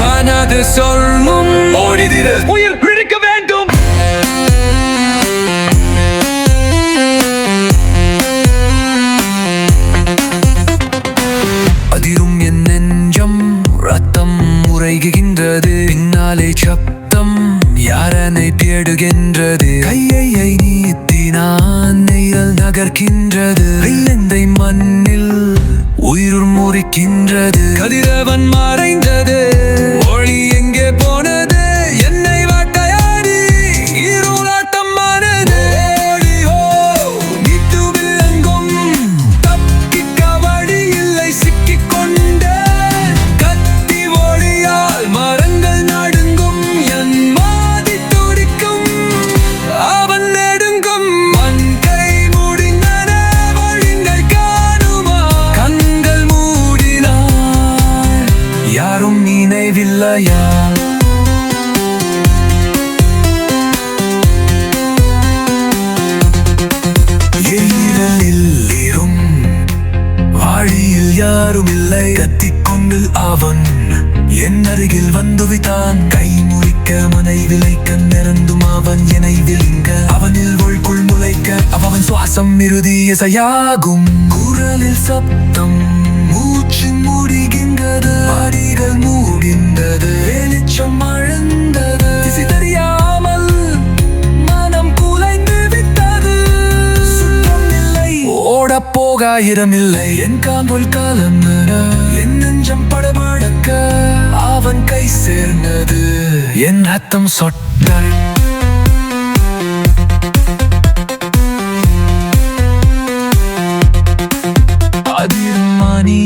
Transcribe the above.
மனது சொல்லும் ஓடிதிரு உயிர் பிழைக்க வேண்டும். அதிரும் என் நெஞ்சம் ரத்தம் உறைகின்றது. பின்னாலே சப்தம் யாரனை தேடுகின்றது. கையை நீத்தினான் நெய்யல் நகர்கின்றது. வெள்ளந்தை மண்ணில் உயிர் முறிக்கின்றது. கதிரவன் மறைந்தது, ஒளி எங்கே போனது? என்னை வாட்டையாடி இருளாட்டம் ஆனது. நீட்டுவில் எங்கும் தப்பிக்க வழி இல்லை. சிக்கிக்கொண்ட கத்தி ஒளியால் மரங்கள் நடுங்கும். என் மாதி துடிக்கும், அவன் நெடுங்கும். மண் கை மூடினன வழிங்கள் காணுமா? கண்கள் மூடினார், யாரும் நினைவில்லையா? வாழியில் யாரும் இல்லை. கத்திக்கொண்டு அவன் என் அருகில் வந்துவிட்டான். கை முறிக்க மனை விளைக்க நிறந்தும் அவன் என்னை விழுங்க. அவனில் உள்குள் முளைக்க அவன் சுவாசம் இறுதி இசையாகும். குரலில் சப்தம் மூச்சு முடிகின்றது. அடிகள் மூடிந்தது, வெளிச்சம் அழுந்தது. திசை தெரியாமல் மனம் குலைந்து விட்டது. சுற்றம் இல்லை, ஓடப் போக இடமில்லை. என் காம்புல் காலந்தன, என் நெஞ்சம் படபடக்க அவன் கை சேர்ந்தது. என் ரத்தம் சொட்டல். அதிரும் மணி